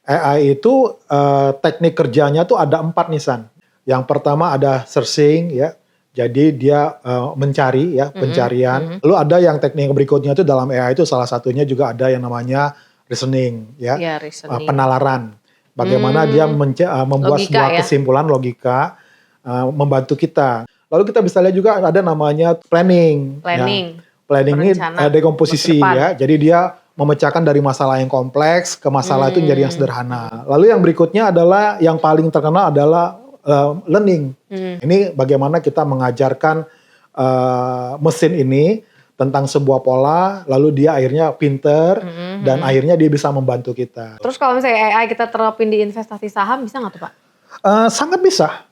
AI itu teknik kerjanya tuh ada 4 nih San. Yang pertama ada searching ya. Jadi dia mencari ya, pencarian. Lalu ada yang teknik berikutnya itu dalam AI itu salah satunya juga ada yang namanya reasoning ya, Ya, reasoning. penalaran. Bagaimana dia membuat Logika sebuah ya? kesimpulan logika, membantu kita. Lalu kita bisa lihat juga ada namanya planning. Planning. Planning ini Berencana dekomposisi masa depan. ya. Jadi dia memecahkan dari masalah yang kompleks ke masalah itu menjadi yang sederhana. Lalu yang berikutnya adalah yang paling terkenal adalah learning. Ini bagaimana kita mengajarkan mesin ini tentang sebuah pola, lalu dia akhirnya pinter dan akhirnya dia bisa membantu kita. Terus kalau misalnya AI kita terapin di investasi saham bisa nggak tuh Pak? Sangat bisa.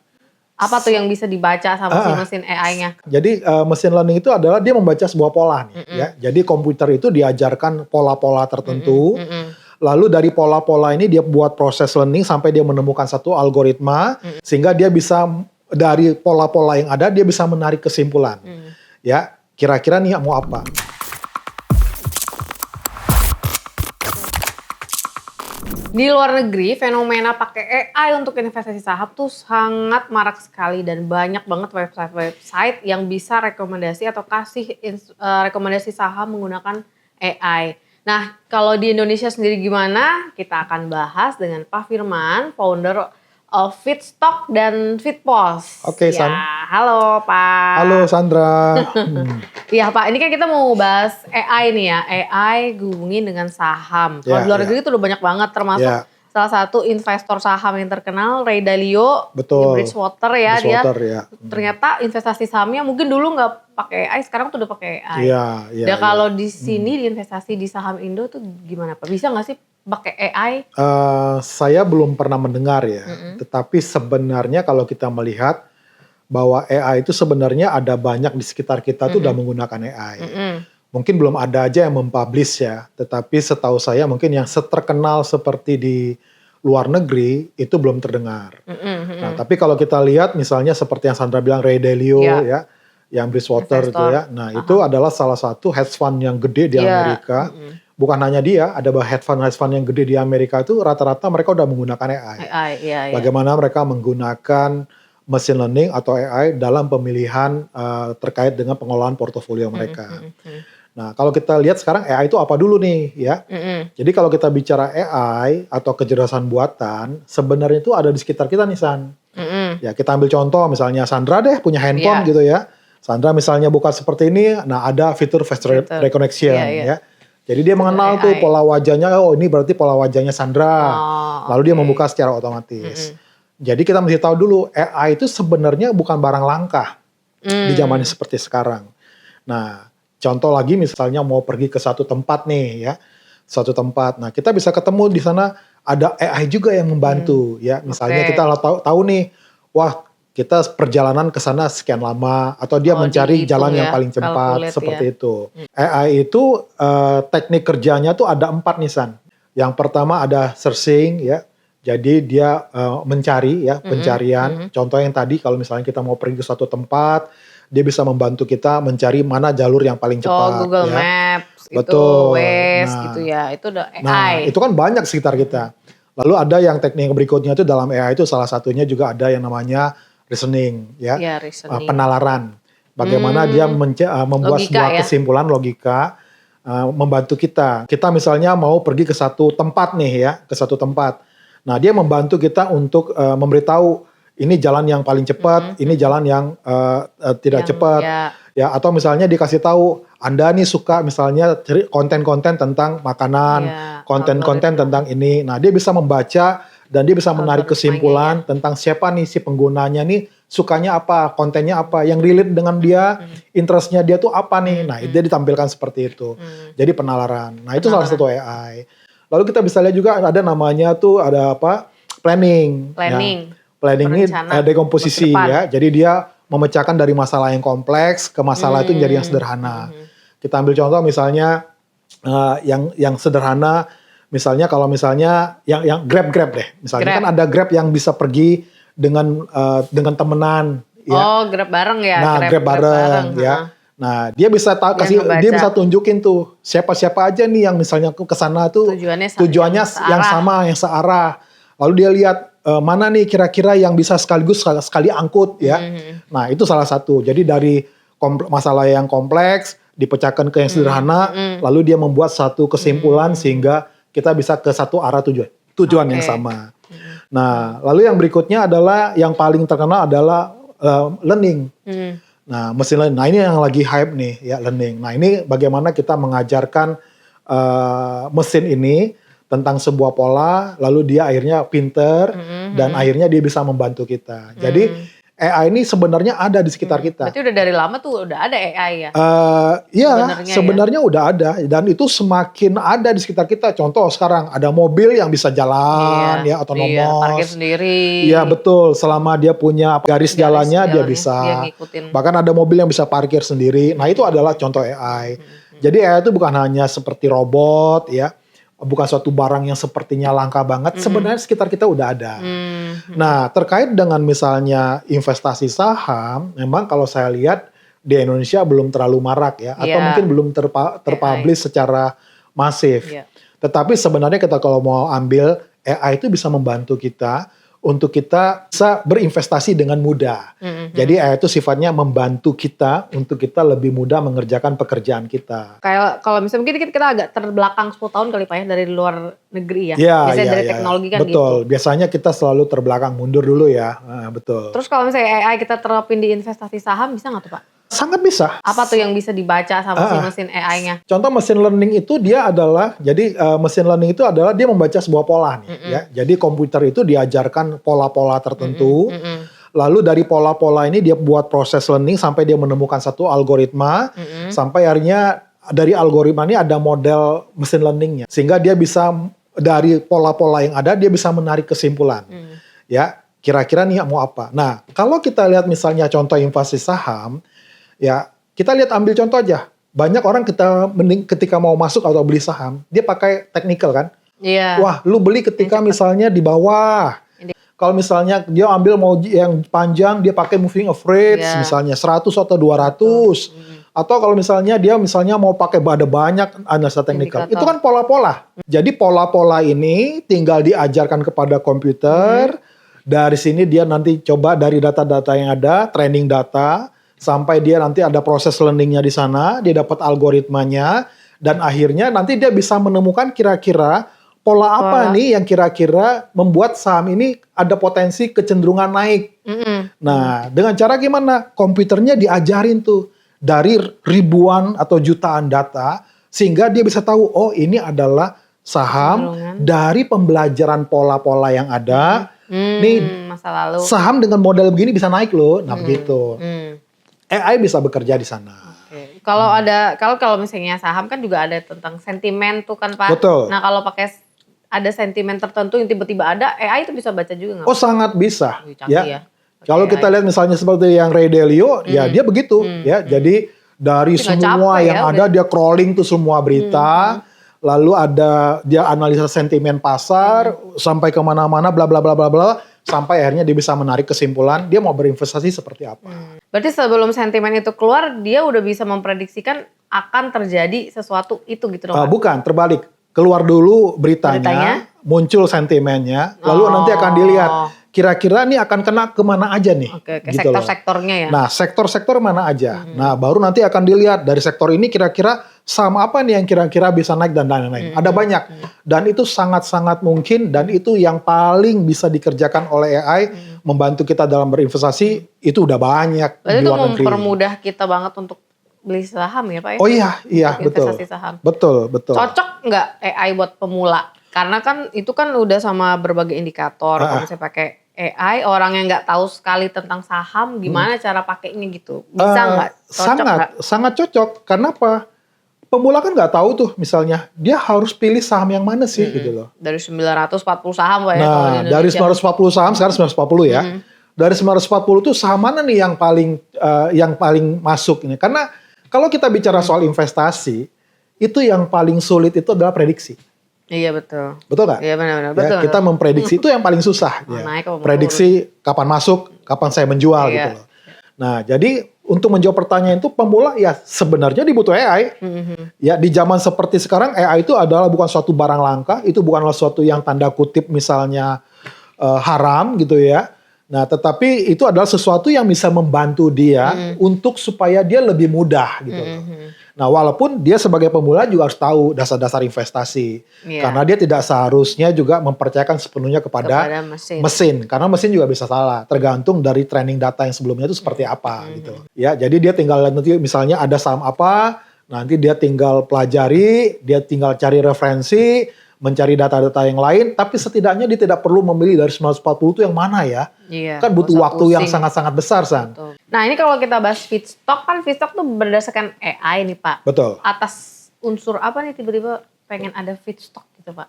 Apa tuh yang bisa dibaca sama si mesin AI-nya? Jadi mesin learning itu adalah dia membaca sebuah pola nih, ya. Jadi komputer itu diajarkan pola-pola tertentu. Lalu dari pola-pola ini dia buat proses learning sampai dia menemukan satu algoritma sehingga dia bisa dari pola-pola yang ada dia bisa menarik kesimpulan. Ya, kira-kira nih mau apa? Di luar negeri, fenomena pakai AI untuk investasi saham tuh sangat marak sekali dan banyak banget website-website yang bisa rekomendasi atau kasih rekomendasi saham menggunakan AI. Nah, kalau di Indonesia sendiri gimana? Kita akan bahas dengan Pak Firman, founder of Fitstock dan Fitpos. Oke, San. Halo Pak. Halo Sandra. Iya Pak, ini kan kita mau bahas AI nih ya, AI hubungin dengan saham. Kalau di luar negeri itu udah banyak banget, termasuk salah satu investor saham yang terkenal, Ray Dalio, di Bridgewater ya. Bridgewater, dia ternyata investasi sahamnya mungkin dulu nggak pakai AI, sekarang tuh udah pakai AI. Dan kalau di sini di investasi di saham Indo tuh gimana Pak? Bisa nggak sih pakai AI? Saya belum pernah mendengar ya, tetapi sebenarnya kalau kita melihat bahwa AI itu sebenarnya ada banyak di sekitar kita tuh udah menggunakan AI. Mungkin belum ada aja yang mempublish ya, tetapi setahu saya mungkin yang terkenal seperti di luar negeri itu belum terdengar. Nah, tapi kalau kita lihat misalnya seperti yang Sandra bilang Ray Dalio ya, yang Bridgewater itu ya. Nah, itu adalah salah satu hedge fund yang gede di Amerika. Bukan hanya dia, ada hedge fund yang gede di Amerika itu rata-rata mereka udah menggunakan AI. Bagaimana mereka menggunakan machine learning atau AI dalam pemilihan terkait dengan pengelolaan portofolio mereka. Nah, kalau kita lihat sekarang AI itu apa dulu nih ya. Jadi kalau kita bicara AI atau kecerdasan buatan, sebenarnya itu ada di sekitar kita nih San. Ya, kita ambil contoh misalnya Sandra deh punya handphone gitu ya. Sandra misalnya buka seperti ini, nah ada fitur face recognition ya. Jadi dia mengenal tuh pola wajahnya, oh ini berarti pola wajahnya Sandra. Lalu dia membuka secara otomatis. Jadi kita mesti tahu dulu AI itu sebenarnya bukan barang langka di zaman seperti sekarang. Nah, contoh lagi misalnya mau pergi ke satu tempat nih ya, suatu tempat. Nah, kita bisa ketemu di sana ada AI juga yang membantu ya. Misalnya kita tahu nih, wah kita perjalanan ke sana sekian lama atau dia mencari jalan yang paling cepat seperti itu. AI itu teknik kerjanya tuh ada 4 nih San. Yang pertama ada searching ya. Jadi dia mencari ya, pencarian. Contoh yang tadi kalau misalnya kita mau pergi ke suatu tempat, dia bisa membantu kita mencari mana jalur yang paling cepat. Google Maps, betul. Waze gitu ya, itu udah AI. Nah, itu kan banyak sekitar kita. Lalu ada yang teknik berikutnya itu dalam AI itu salah satunya juga ada yang namanya reasoning ya, penalaran. Bagaimana dia membuat sebuah kesimpulan logika, membantu kita. Kita misalnya mau pergi ke satu tempat nih ya, ke satu tempat. Nah, dia membantu kita untuk memberitahu ini jalan yang paling cepat, ini jalan yang tidak cepat. Ya, atau misalnya dikasih tahu Anda nih suka misalnya konten-konten tentang makanan, konten-konten tentang ini. Nah, dia bisa membaca dan dia bisa menarik kesimpulan tentang siapa nih si penggunanya nih sukanya apa, kontennya apa, yang relate dengan dia, interestnya dia tuh apa nih. Nah, dia ditampilkan seperti itu. Jadi penalaran. Nah, itu salah satu AI. Lalu kita bisa lihat juga ada namanya tuh ada apa? Planning. Planning ini dekomposisi ya. Jadi dia memecahkan dari masalah yang kompleks ke masalah itu menjadi yang sederhana. Kita ambil contoh misalnya yang sederhana, misalnya kalau misalnya yang Grab deh. Misalnya kan ada Grab yang bisa pergi dengan temenan. Ya. Grab bareng ya. Nah, Grab bareng ya. Nah, dia bisa dia bisa tunjukin tuh siapa-siapa aja nih yang misalnya ke sana tuh tujuannya yang sama, yang searah. Lalu dia lihat mana nih kira-kira yang bisa sekali angkut ya. Nah, itu salah satu. Jadi dari masalah yang kompleks dipecahkan ke yang sederhana, lalu dia membuat satu kesimpulan sehingga kita bisa ke satu arah tujuan yang sama. Nah, lalu yang berikutnya adalah yang paling terkenal adalah learning. Nah, mesin learning. Nah, ini yang lagi hype nih ya, learning. Nah, ini bagaimana kita mengajarkan mesin ini tentang sebuah pola, lalu dia akhirnya pinter dan akhirnya dia bisa membantu kita. Jadi AI ini sebenarnya ada di sekitar kita. Berarti udah dari lama tuh udah ada AI ya? Iya, sebenarnya udah ada dan itu semakin ada di sekitar kita. Contoh sekarang ada mobil yang bisa jalan ya otonomos. Iya, parkir sendiri. Iya betul, selama dia punya garis jalannya dia bisa. Bahkan ada mobil yang bisa parkir sendiri. Nah itu adalah contoh AI. Jadi AI itu bukan hanya seperti robot ya. Bukan suatu barang yang sepertinya langka banget, sebenarnya sekitar kita udah ada. Nah, terkait dengan misalnya investasi saham, memang kalau saya lihat di Indonesia belum terlalu marak ya, atau mungkin belum terpublish secara masif. Tetapi sebenarnya kita kalau mau ambil, AI itu bisa membantu kita untuk kita bisa berinvestasi dengan mudah. Jadi AI itu sifatnya membantu kita untuk kita lebih mudah mengerjakan pekerjaan kita. Kayak kalau misalnya mungkin kita agak terbelakang 10 tahun kali Pak ya dari luar negeri ya. Biasanya dari teknologi kan betul. gitu. Betul, biasanya kita selalu terbelakang, mundur dulu ya. Betul. Terus kalau misalnya AI kita terapin di investasi saham bisa nggak tuh Pak? Sangat bisa. Apa tuh yang bisa dibaca sama si mesin AI-nya? Contoh mesin learning itu dia adalah, jadi mesin learning itu adalah dia membaca sebuah pola nih ya. Jadi komputer itu diajarkan pola-pola tertentu. Lalu dari pola-pola ini dia buat proses learning sampai dia menemukan satu algoritma. Sampai akhirnya dari algoritma ini ada model mesin learningnya. Sehingga dia bisa dari pola-pola yang ada dia bisa menarik kesimpulan. Ya, kira-kira nih mau apa. Nah, kalau kita lihat misalnya contoh investasi saham, ya, kita lihat ambil contoh aja. Banyak orang ketika mau masuk atau beli saham, dia pakai technical kan? Iya. Wah, lu beli ketika misalnya di bawah. Kalau misalnya dia ambil mau yang panjang, dia pakai moving average, misalnya 100 atau 200. Atau kalau misalnya dia mau pakai ada banyak analisa teknikal. Itu kan pola-pola. Jadi pola-pola ini tinggal diajarkan kepada komputer. Dari sini dia nanti coba dari data-data yang ada, training data, sampai dia nanti ada proses learningnya di sana, dia dapat algoritmanya, dan akhirnya nanti dia bisa menemukan kira-kira pola apa nih yang kira-kira membuat saham ini ada potensi kecenderungan naik. Nah, dengan cara gimana? Komputernya diajarin tuh dari ribuan atau jutaan data, sehingga dia bisa tahu, oh ini adalah saham dari pembelajaran pola-pola yang ada. Nih, masa lalu. Saham dengan model begini bisa naik loh. Nah, begitu. AI bisa bekerja di sana. Kalau misalnya saham kan juga ada tentang sentimen tuh kan Pak. Betul. Nah kalau pakai ada sentimen tertentu yang tiba-tiba ada, AI itu bisa baca juga nggak? Oh sangat bisa. Ya. Kalau kita lihat misalnya seperti yang Ray Dalio, ya dia begitu. Ya, jadi dari semua yang ada dia crawling tuh semua berita. Lalu ada dia analisa sentimen pasar sampai kemana-mana bla bla bla bla bla. Sampai akhirnya dia bisa menarik kesimpulan dia mau berinvestasi seperti apa. Berarti sebelum sentimen itu keluar dia udah bisa memprediksikan akan terjadi sesuatu itu gitu dong? Bukan, terbalik. Keluar dulu beritanya, muncul sentimennya, lalu nanti akan dilihat kira-kira nih akan kena kemana aja nih. Gitu sektor-sektornya ya. Nah, sektor-sektor mana aja. Nah, baru nanti akan dilihat dari sektor ini kira-kira saham apa nih yang kira-kira bisa naik dan lain-lain. Ada banyak. Dan itu sangat-sangat mungkin dan itu yang paling bisa dikerjakan oleh AI membantu kita dalam berinvestasi itu udah banyak berarti di luar negeri. Itu mempermudah kita banget untuk beli saham ya Pak ya? Oh iya betul. Investasi saham. Betul. Cocok nggak AI buat pemula? Karena kan itu kan udah sama berbagai indikator. Kalau misalnya pakai AI, orang yang nggak tahu sekali tentang saham, gimana cara pakainya gitu? Bisa nggak? Sangat cocok. Karena apa? Pemula kan nggak tahu tuh misalnya, dia harus pilih saham yang mana sih gitu loh. Dari 940 saham Pak ya? Nah, dari 940 saham, sekarang 940 ya. Dari 940 tuh saham mana nih yang paling masuk ini? Karena kalau kita bicara soal investasi, itu yang paling sulit itu adalah prediksi. Iya betul. Betul nggak? Iya benar-benar. Ya, betul. Kita memprediksi itu yang paling susah. Ya. Prediksi kapan masuk, kapan saya menjual gitu loh. Nah jadi untuk menjawab pertanyaan itu pemula ya sebenarnya dibutuh AI. Ya di zaman seperti sekarang AI itu adalah bukan suatu barang langka, itu bukanlah suatu yang tanda kutip misalnya haram gitu ya. Nah, tetapi itu adalah sesuatu yang bisa membantu dia untuk supaya dia lebih mudah gitu loh. Nah, walaupun dia sebagai pemula juga harus tahu dasar-dasar investasi. Karena dia tidak seharusnya juga mempercayakan sepenuhnya kepada mesin. Karena mesin juga bisa salah, tergantung dari training data yang sebelumnya itu seperti apa gitu. Ya, jadi dia tinggal nanti misalnya ada saham apa, nanti dia tinggal pelajari, dia tinggal cari referensi, mencari data-data yang lain, tapi setidaknya dia tidak perlu memilih dari 940 itu yang mana ya. Kan butuh waktu yang sangat-sangat besar, San. Betul. Nah, ini kalau kita bahas feedstock, kan feedstock tuh berdasarkan AI nih, Pak. Betul. Atas unsur apa nih tiba-tiba pengen ada feedstock gitu, Pak?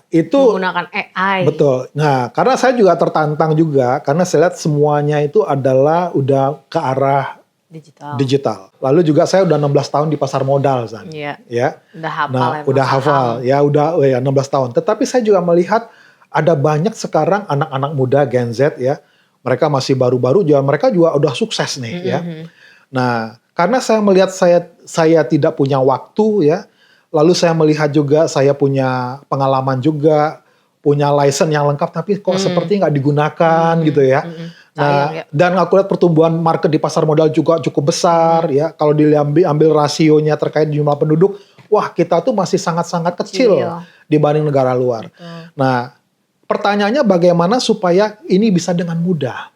Itu menggunakan AI. Betul. Nah, karena saya juga tertantang juga, karena saya lihat semuanya itu adalah udah ke arah digital. Lalu juga saya udah 16 tahun di pasar modal, San. Iya. Ya. Udah hafal. Nah, udah hafal. Ya, udah 16 tahun. Tetapi saya juga melihat ada banyak sekarang anak-anak muda Gen Z ya. Mereka masih baru-baru juga, mereka juga udah sukses nih ya. Nah, karena saya melihat saya tidak punya waktu ya. Lalu saya melihat juga saya punya pengalaman juga, punya license yang lengkap tapi kok seperti nggak digunakan gitu ya. Nah, dan aku lihat pertumbuhan market di pasar modal juga cukup besar ya. Kalau diambil rasionya terkait jumlah penduduk, wah kita tuh masih sangat-sangat kecil dibanding negara luar. Nah, pertanyaannya bagaimana supaya ini bisa dengan mudah.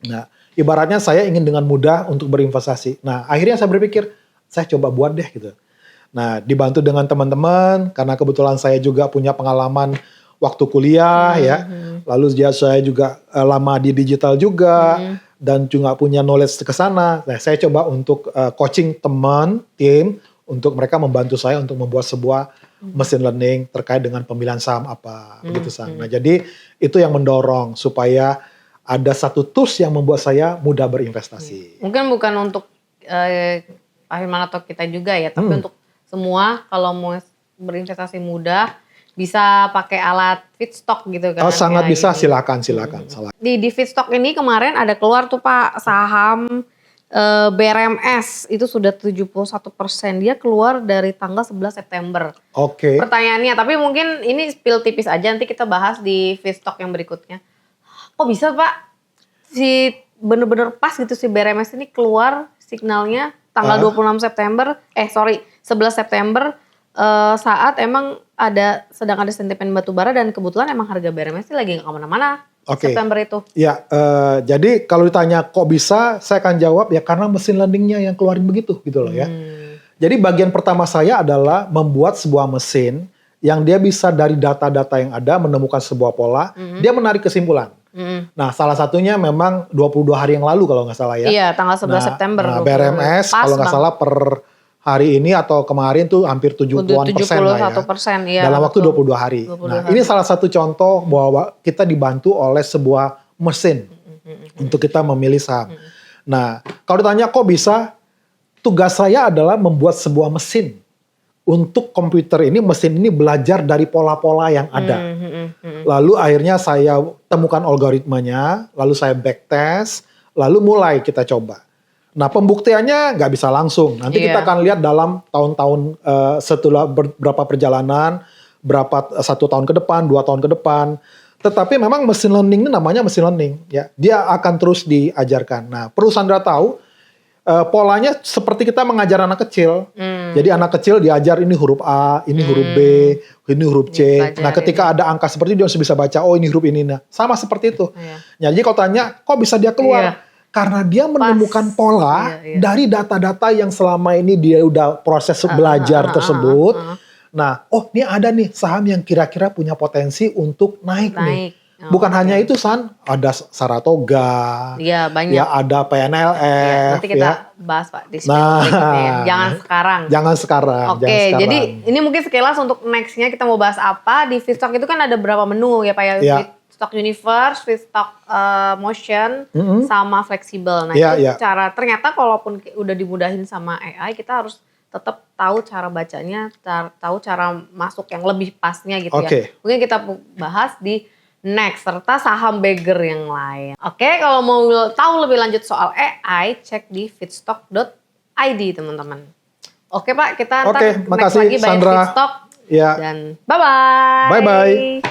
Nah, ibaratnya saya ingin dengan mudah untuk berinvestasi. Nah, akhirnya saya berpikir, saya coba buat deh gitu. Nah, dibantu dengan teman-teman, karena kebetulan saya juga punya pengalaman waktu kuliah ya. Lalu saya juga lama di digital juga dan juga punya knowledge ke sana. Nah, saya coba untuk coaching teman, tim untuk mereka membantu saya untuk membuat sebuah machine learning terkait dengan pemilihan saham apa begitu San. Nah, jadi itu yang mendorong supaya ada satu tools yang membuat saya mudah berinvestasi. Mungkin bukan untuk Pak Firman atau kita juga ya, tapi untuk semua kalau mau berinvestasi mudah bisa pakai alat feedstock gitu kan. Oh, sangat ya, bisa, gitu. silakan. Di feedstock ini kemarin ada keluar tuh Pak saham BRMS itu sudah 71%. Dia keluar dari tanggal 11 September. Oke. Pertanyaannya, tapi mungkin ini spill tipis aja, nanti kita bahas di feedstock yang berikutnya. Kok bisa Pak? Bener-bener pas gitu si BRMS ini keluar signalnya tanggal 26 September, 11 September saat emang sedang ada sentimen batubara dan kebetulan emang harga BRMS lagi nggak kemana-mana September itu. Ya, jadi kalau ditanya kok bisa, saya akan jawab ya karena mesin learningnya yang keluarin begitu gitu loh ya. Jadi bagian pertama saya adalah membuat sebuah mesin yang dia bisa dari data-data yang ada menemukan sebuah pola, dia menarik kesimpulan. Nah, salah satunya memang 22 hari yang lalu kalau nggak salah ya. Iya, tanggal 11 September. Nah, BRMS kalau nggak salah per hari ini atau kemarin tuh hampir 70-an persen lah ya. Dalam waktu 22 hari. Ini salah satu contoh bahwa kita dibantu oleh sebuah mesin untuk kita memilih saham. Nah, kalau ditanya kok bisa, tugas saya adalah membuat sebuah mesin untuk mesin ini belajar dari pola-pola yang ada. Lalu akhirnya saya temukan algoritmanya, lalu saya backtest, lalu mulai kita coba. Nah, pembuktiannya nggak bisa langsung. Nanti kita akan lihat dalam tahun-tahun setelah berapa perjalanan, 1 tahun ke depan, 2 tahun ke depan. Tetapi memang machine learning ini namanya machine learning. Ya, dia akan terus diajarkan. Nah, perlu Sandra tahu, polanya seperti kita mengajar anak kecil. Jadi anak kecil diajar ini huruf A, ini huruf B, ini huruf C. Nah, ketika ada angka seperti itu dia harus bisa baca, oh ini huruf ini. Nah, sama seperti itu. Jadi kalau tanya, kok bisa dia keluar? Karena dia menemukan pola dari data-data yang selama ini dia udah proses belajar tersebut. Nah, ini ada nih saham yang kira-kira punya potensi untuk naik. Nih. Bukan hanya itu San, ada Saratoga, banyak. Ya ada PNLF. Nanti kita bahas Pak di berikutnya. Jangan sekarang. Oke, jadi ini mungkin sekilas untuk nextnya kita mau bahas apa. Di feedstock itu kan ada berapa menu ya Pak ya. Feedstock Universe, Feedstock Motion, sama Fleksibel. Nah itu cara, ternyata kalaupun udah dimudahin sama AI, kita harus tetap tahu cara bacanya, tahu cara masuk yang lebih pasnya gitu ya. Mungkin kita bahas di Next, serta saham bagger yang lain. Oke, kalau mau tahu lebih lanjut soal AI, cek di feedstock.id teman-teman. Oke Pak, kita ntar next makasih lagi by Sandra. Feedstock. Ya. Dan bye-bye. Bye-bye.